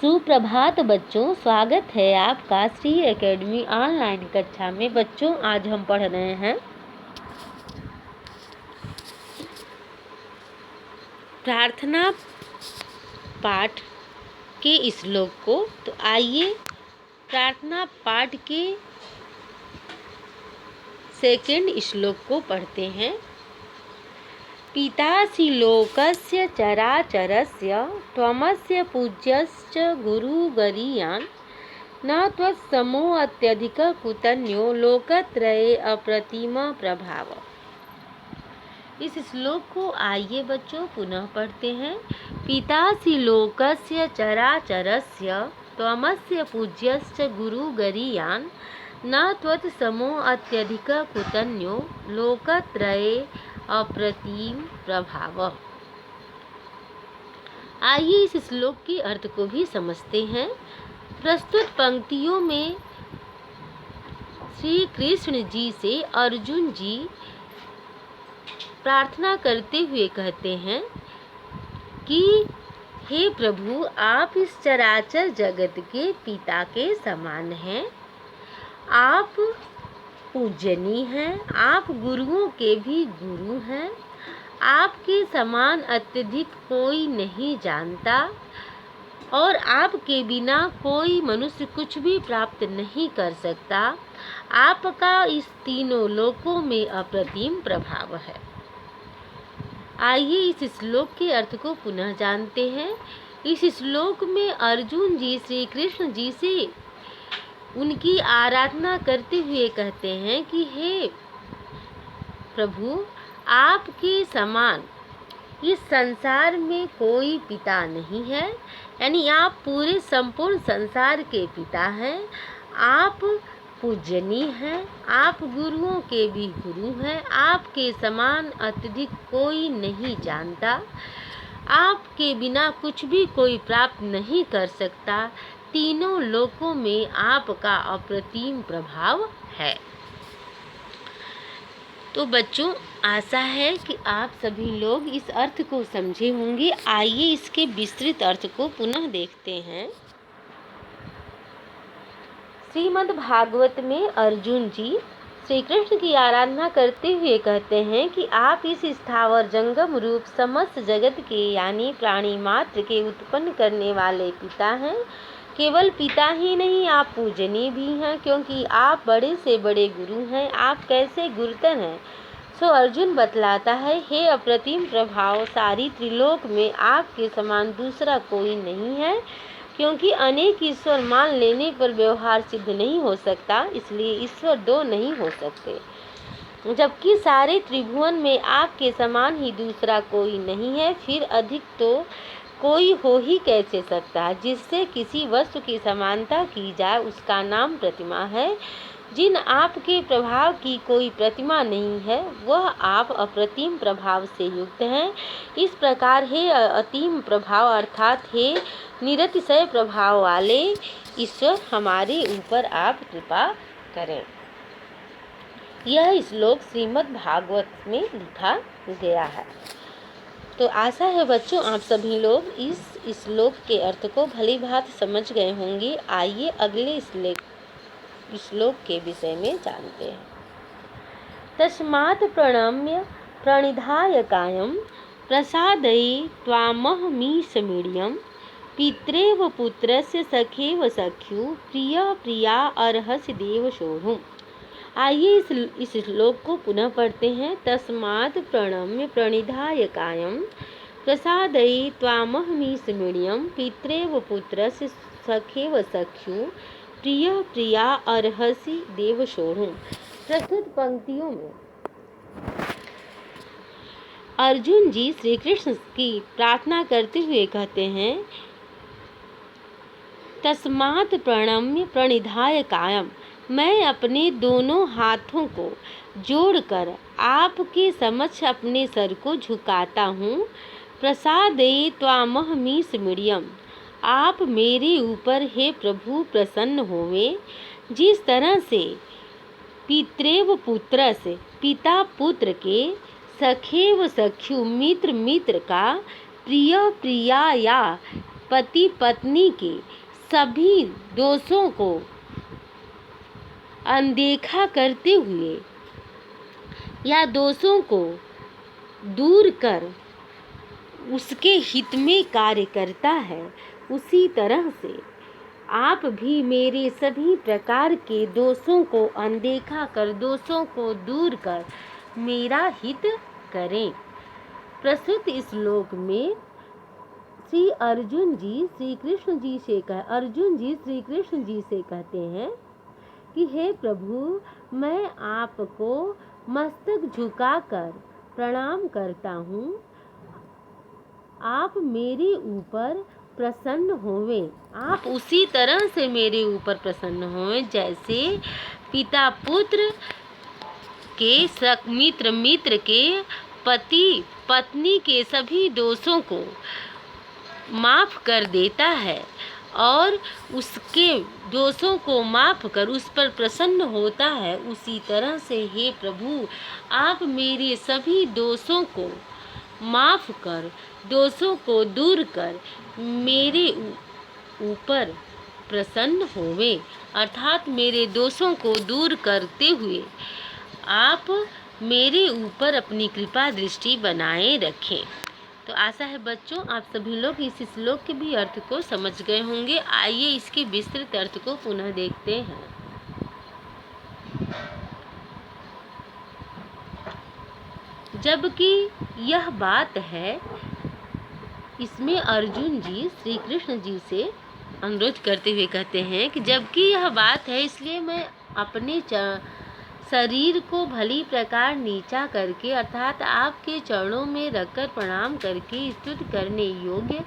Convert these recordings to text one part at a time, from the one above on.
सुप्रभात बच्चों, स्वागत है आपका श्री एकेडमी ऑनलाइन कक्षा में। बच्चों, आज हम पढ़ रहे हैं प्रार्थना पाठ के श्लोक को। तो आइए प्रार्थना पाठ के सेकंड श्लोक को पढ़ते हैं। पितासि लोकस्य चराचरस्य त्वमस्य पूज्यश्च गुरुगरीयान् न त्वत्समो अत्यधिक कुतन्यो लोकत्रये अप्रतिम प्रभाव। इस श्लोक को आइए बच्चों पुनः पढ़ते हैं। पितासि लोकस्य चराचरस्य त्वमस्य पूज्यश्च गुरुगरीयान् न त्वत्समो अत्यधिक कुतन्यो लोकत्रये अप्रतिम प्रभाव। आइए इस श्लोक के अर्थ को भी समझते हैं। प्रस्तुत पंक्तियों में श्री कृष्ण जी से अर्जुन जी प्रार्थना करते हुए कहते हैं कि हे प्रभु, आप इस चराचर जगत के पिता के समान हैं। आप पूजनीय हैं, आप गुरुओं के भी गुरु हैं। आपके समान अत्यधिक कोई नहीं जानता और आपके बिना कोई मनुष्य कुछ भी प्राप्त नहीं कर सकता। आपका इस तीनों लोकों में अप्रतिम प्रभाव है। आइए इस श्लोक के अर्थ को पुनः जानते हैं। इस श्लोक में अर्जुन जी श्री कृष्ण जी से उनकी आराधना करते हुए कहते हैं कि हे प्रभु, आपके समान इस संसार में कोई पिता नहीं है। यानी आप पूरे संपूर्ण संसार के पिता हैं। आप पूजनीय हैं, आप गुरुओं के भी गुरु हैं। आपके समान अत्यधिक कोई नहीं जानता। आपके बिना कुछ भी कोई प्राप्त नहीं कर सकता। तीनों लोकों में आपका अप्रतिम प्रभाव है। तो बच्चों, आशा है कि आप सभी लोग इस अर्थ को समझे होंगे। आइए इसके विस्तृत अर्थ को पुनः देखते हैं। श्रीमद् भागवत में अर्जुन जी श्री कृष्ण की आराधना करते हुए कहते हैं कि आप इस स्थावर जंगम रूप समस्त जगत के यानी प्राणी मात्र के उत्पन्न करने वाले पिता हैं। केवल पिता ही नहीं, आप पूजनीय भी हैं, क्योंकि आप बड़े से बड़े गुरु हैं। आप कैसे गुरुतर हैं सो अर्जुन बतलाता है। हे अप्रतिम प्रभाव, सारी त्रिलोक में आपके समान दूसरा कोई नहीं है, क्योंकि अनेक ईश्वर मान लेने पर व्यवहार सिद्ध नहीं हो सकता, इसलिए ईश्वर दो नहीं हो सकते। जबकि सारे त्रिभुवन में आपके समान ही दूसरा कोई नहीं है, फिर अधिक तो कोई हो ही कैसे सकता है। जिससे किसी वस्तु की समानता की जाए उसका नाम प्रतिमा है। जिन आपके प्रभाव की कोई प्रतिमा नहीं है, वह आप अप्रतिम प्रभाव से युक्त हैं। इस प्रकार हे अतीम प्रभाव अर्थात हे निरतिशय प्रभाव वाले ईश्वर, हमारे ऊपर आप कृपा करें। यह श्लोक श्रीमद् भागवत में लिखा गया है। तो आशा है बच्चों, आप सभी लोग इस श्लोक के अर्थ को भली भांति समझ गए होंगे। आइए अगले श्लोक के विषय में जानते हैं। तस्मात् प्रणम्य प्रणिधाय कायं प्रसादये त्वामहमीशमीड्यं पितरेव पुत्रस्य सखेव सख्यु प्रिय प्रिया अर्हसि देव सोढुम्। आइए इस श्लोक को पुनः पढ़ते हैं। तस्मात् प्रणम्य प्रणिधाय कायं प्रसादये त्वामहमीशमीड्यं पितरेव पुत्रस्य सखेव सख्यु प्रिय प्रिया अर्हसि देव सोढुम्। प्रस्तुत पंक्तियों में अर्जुन जी श्री कृष्ण की प्रार्थना करते हुए कहते हैं, तस्मात् प्रणम्य प्रणिधाय कायं, मैं अपने दोनों हाथों को जोड़कर आपके समक्ष अपने सर को झुकाता हूँ। प्रसादये त्वामहमीशमीड्यं, आप मेरे ऊपर हे प्रभु प्रसन्न होवें। जिस तरह से पितरेव पुत्रस्य, पिता पुत्र के, सखेव सख्यु मित्र मित्र का, प्रिय प्रिया या पति पत्नी के सभी दोषों को अनदेखा करते हुए या दोषों को दूर कर उसके हित में कार्य करता है, उसी तरह से आप भी मेरे सभी प्रकार के दोषों को अनदेखा कर, दोषों को दूर कर मेरा हित करें। प्रस्तुत इस श्लोक में श्री अर्जुन जी श्री कृष्ण जी से कहते हैं कि हे प्रभु, मैं आपको मस्तक झुकाकर प्रणाम करता हूँ। आप मेरे ऊपर प्रसन्न होवें, आप उसी तरह से मेरे ऊपर प्रसन्न होवें जैसे पिता पुत्र के मित्र के पति पत्नी के सभी दोषों को माफ़ कर देता है और उसके दोषों को माफ़ कर उस पर प्रसन्न होता है, उसी तरह से हे प्रभु, आप मेरे सभी दोषों को माफ़ कर, दोषों को दूर कर मेरे ऊपर प्रसन्न होवे। अर्थात मेरे दोषों को दूर करते हुए आप मेरे ऊपर अपनी कृपा दृष्टि बनाए रखें। तो आशा है बच्चों आप सभी लोग इस श्लोक के भी अर्थ को समझ गए होंगे। आइए इसके विस्तृत अर्थ को पुनः देखते हैं। जबकि यह बात है, इसमें अर्जुन जी श्री कृष्ण जी से अनुरोध करते हुए कहते हैं कि जबकि यह बात है, इसलिए मैं अपने शरीर को भली प्रकार नीचा करके अर्थात आपके चरणों में रखकर प्रणाम करके स्तुति करने योग्य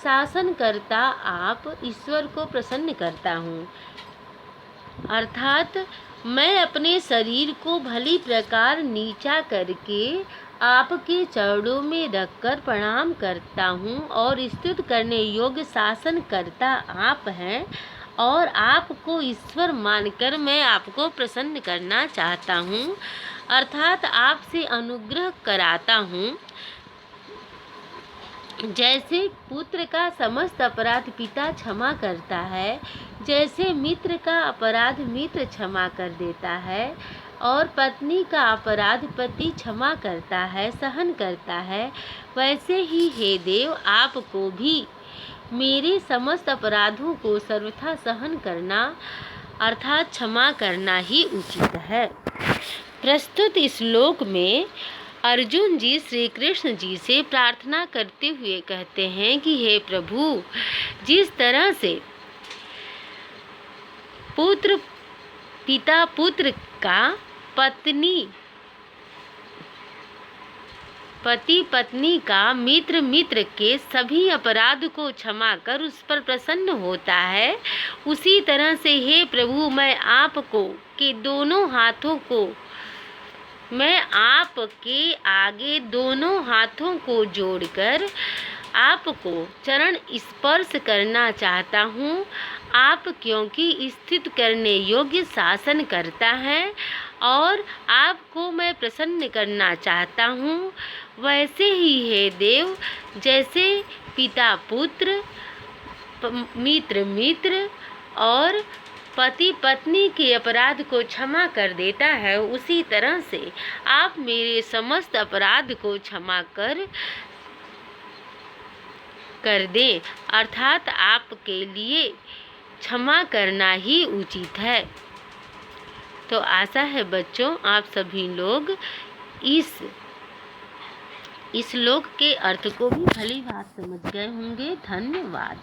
शासन करता आप ईश्वर को प्रसन्न करता हूँ। अर्थात मैं अपने शरीर को भली प्रकार नीचा करके आपके चरणों में रखकर प्रणाम करता हूँ और स्तुति करने योग्य शासन करता आप हैं और आपको ईश्वर मानकर मैं आपको प्रसन्न करना चाहता हूँ। अर्थात आपसे अनुग्रह कराता हूँ। जैसे पुत्र का समस्त अपराध पिता क्षमा करता है, जैसे मित्र का अपराध मित्र क्षमा कर देता है और पत्नी का अपराध पति क्षमा करता है, सहन करता है, वैसे ही हे देव आपको भी मेरे समस्त अपराधों को सर्वथा सहन करना अर्थात क्षमा करना ही उचित है। प्रस्तुत इस श्लोक में अर्जुन जी श्री कृष्ण जी से प्रार्थना करते हुए कहते हैं कि हे प्रभु, जिस तरह से पिता पुत्र का पति पत्नी का मित्र के सभी अपराध को क्षमा कर उस पर प्रसन्न होता है, उसी तरह से हे प्रभु, मैं आपके आगे दोनों हाथों को जोड़कर आपको चरण स्पर्श करना चाहता हूँ। आप क्योंकि स्थित करने योग्य शासन करता है और आपको मैं प्रसन्न करना चाहता हूँ, वैसे ही हे देव, जैसे पिता पुत्र मित्र और पति पत्नी के अपराध को क्षमा कर देता है, उसी तरह से आप मेरे समस्त अपराध को क्षमा कर दें। अर्थात आपके लिए क्षमा करना ही उचित है। तो आशा है बच्चों आप सभी लोग इस श्लोक के अर्थ को भी भली बात समझ गए होंगे। धन्यवाद।